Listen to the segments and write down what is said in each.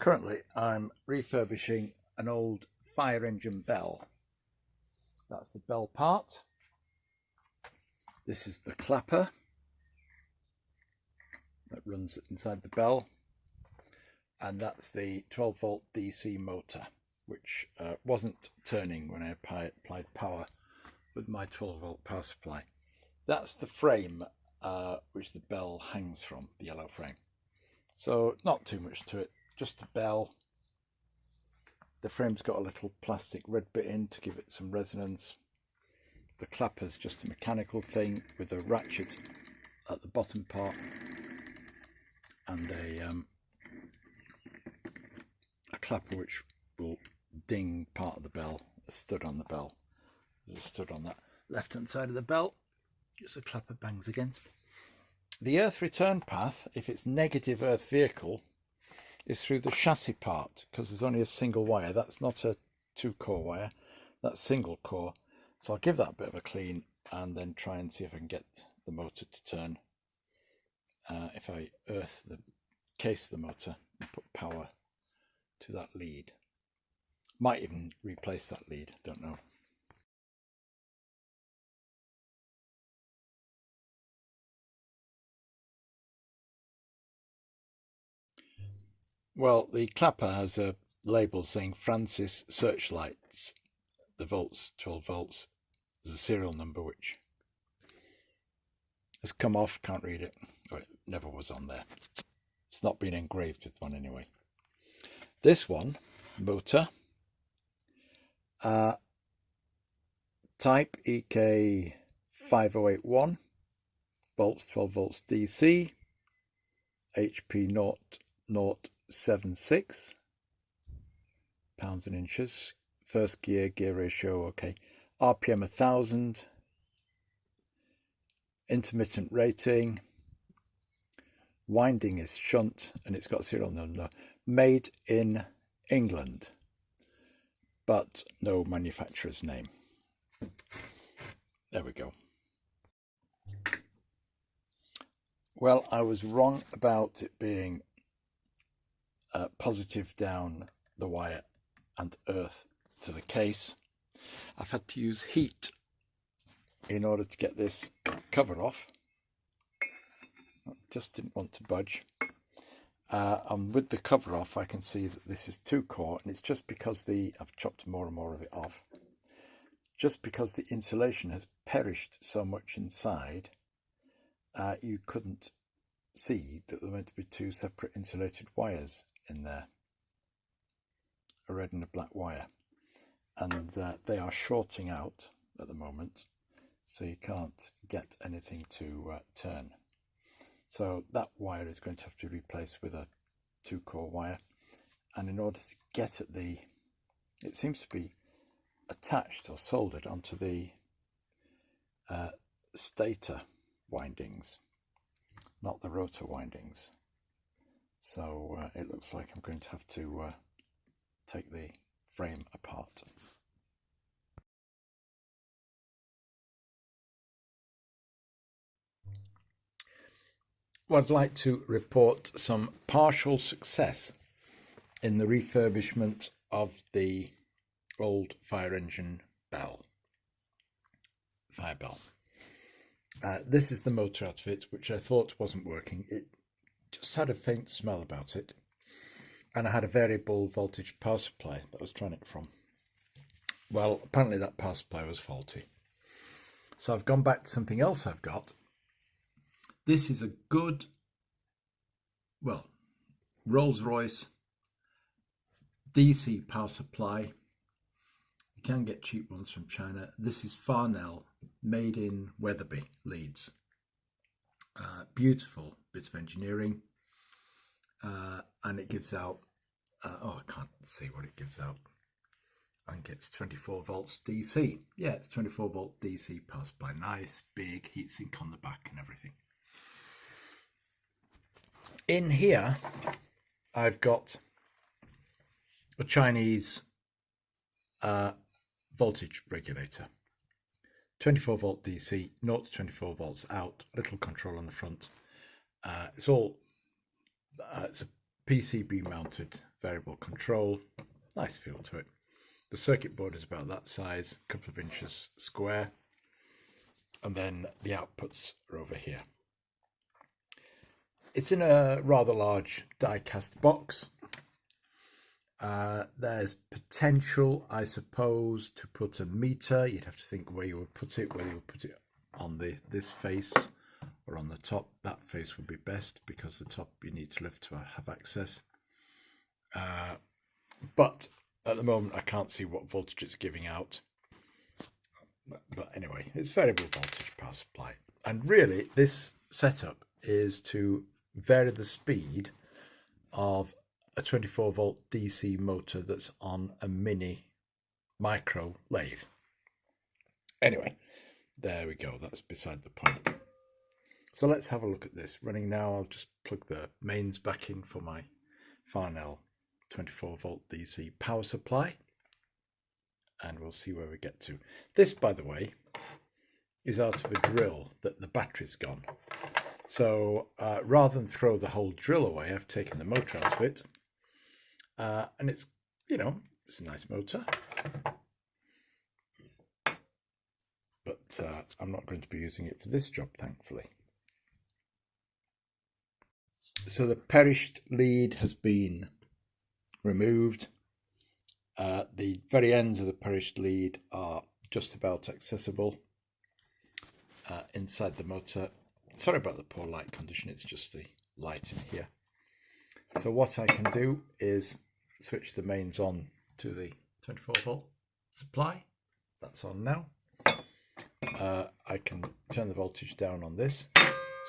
Currently, I'm refurbishing an old fire engine bell. That's the bell part. This is the clapper that runs inside the bell. And that's the 12-volt DC motor, which wasn't turning when I applied power with my 12-volt power supply. That's the frame which the bell hangs from, the yellow frame. So not too much to it, just a bell. The frame's got a little plastic red bit in to give it some resonance. The clapper's just a mechanical thing with a ratchet at the bottom part and a clapper which will ding part of the bell, a stud on the bell. There's a stud on that left hand side of the bell, which the clapper bangs against. The earth return path, if it's negative earth vehicle, is through the chassis part, because there's only a single wire. That's not a 2-core wire, that's single core. So I'll give that a bit of a clean and then try and see if I can get the motor to turn. If I earth the case of the motor and put power to that lead. Might even replace that lead, don't know. Well, the clapper has a label saying Francis Searchlights. The volts, 12 volts. There's a serial number which has come off, can't read it. Or it never was on there. It's not been engraved with one anyway. This one, motor, type EK5081, volts, 12 volts DC, HP 0076, pounds and inches, first gear ratio, okay, RPM 1000, intermittent rating, winding is shunt, and it's got serial number, made in England, but no manufacturer's name. There we go. Well, I was wrong about it being positive down the wire and earth to the case. I've had to use heat in order to get this cover off. I just didn't want to budge. And with the cover off, I can see that this is 2-core, and it's just because I've chopped more and more of it off, just because the insulation has perished so much inside, you couldn't see that there were meant to be 2 separate insulated wires in there, a red and a black wire, and they are shorting out at the moment, so you can't get anything to turn. So that wire is going to have to be replaced with a 2-core wire. And in order to get at it seems to be attached or soldered onto the stator windings, not the rotor windings. So it looks like I'm going to have to take the frame apart. Well, I'd like to report some partial success in the refurbishment of the old fire engine bell, fire bell. This is the motor out of it, which I thought wasn't working. It just had a faint smell about it, and I had a variable voltage power supply that I was trying it from. Well, apparently that power supply was faulty. So I've gone back to something else I've got. This is a good, well, Rolls-Royce DC power supply. You can get cheap ones from China. This is Farnell, made in Wetherby, Leeds. Beautiful bit of engineering. And it gives out, I can't see what it gives out. I think it's 24 volts DC. Yeah, it's 24 volt DC power supply. Nice, big heatsink on the back and everything. In here, I've got a Chinese voltage regulator. 24 volt DC, 0 to 24 volts out, little control on the front. It's a PCB mounted variable control. Nice feel to it. The circuit board is about that size, a couple of inches square. And then the outputs are over here. It's in a rather large die-cast box. There's potential, I suppose, to put a meter. You'd have to think where you would put it, whether you would put it on this face or on the top. That face would be best because the top you need to lift to have access. But at the moment I can't see what voltage it's giving out. But anyway, it's variable voltage power supply. And really this setup is to vary the speed of a 24 volt DC motor that's on a mini micro lathe. Anyway, there we go. That's beside the point. So let's have a look at this. Running now, I'll just plug the mains back in for my Farnell 24 volt DC power supply. And we'll see where we get to. This, by the way, is out of a drill that the battery's gone. So rather than throw the whole drill away, I've taken the motor out of it. And it's, you know, it's a nice motor. But I'm not going to be using it for this job, thankfully. So the perished lead has been removed. The very ends of the perished lead are just about accessible inside the motor. Sorry about the poor light condition, it's just the light in here. So what I can do is switch the mains on to the 24 volt supply. That's on now. I can turn the voltage down on this,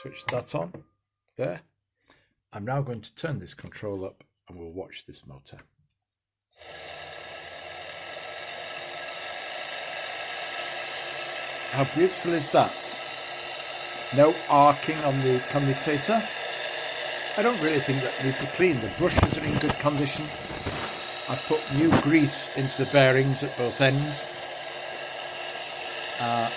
switch that on, there. I'm now going to turn this control up and we'll watch this motor. How beautiful is that? No arcing on the commutator. I don't really think that needs a clean. The brushes are in good condition. I put new grease into the bearings at both ends. I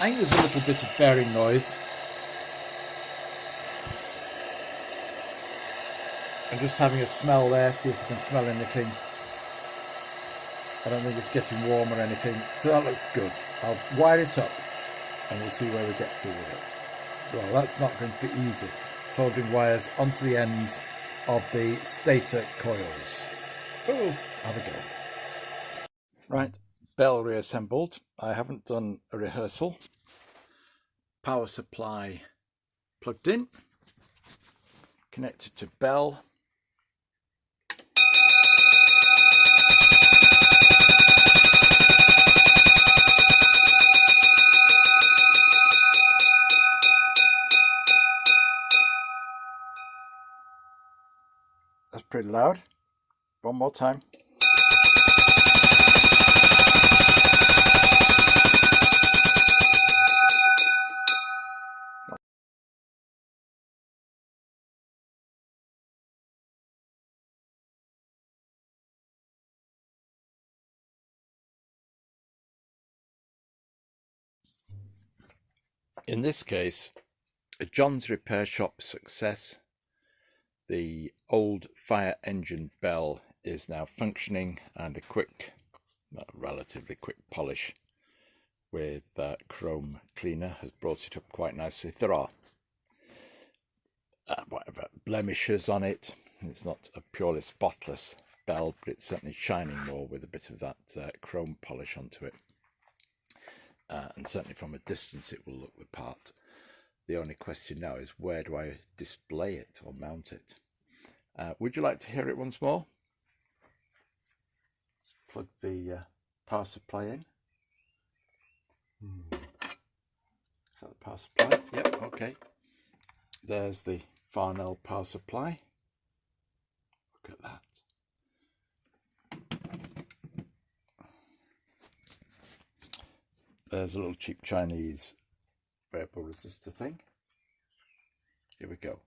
think there's a little bit of bearing noise. I'm just having a smell there, see if I can smell anything. I don't think it's getting warm or anything, so that looks good. I'll wire it up and we'll see where we get to with it. Well, that's not going to be easy. Soldering wires onto the ends of the stator coils. Oh, have a go. Right, bell reassembled. I haven't done a rehearsal. Power supply plugged in, connected to bell. That's pretty loud. One more time. In this case, a John's Repair Shop success. The old fire engine bell is now functioning, and a quick, relatively quick polish with chrome cleaner has brought it up quite nicely. There are whatever blemishes on it. It's not a purely spotless bell, but it's certainly shining more with a bit of that chrome polish onto it. And certainly from a distance it will look the part. The only question now is, where do I display it or mount it? Would you like to hear it once more? Let's plug the power supply in. Is that the power supply? Yep, okay. There's the Farnell power supply. Look at that. There's a little cheap Chinese variable resistor thing. Here we go.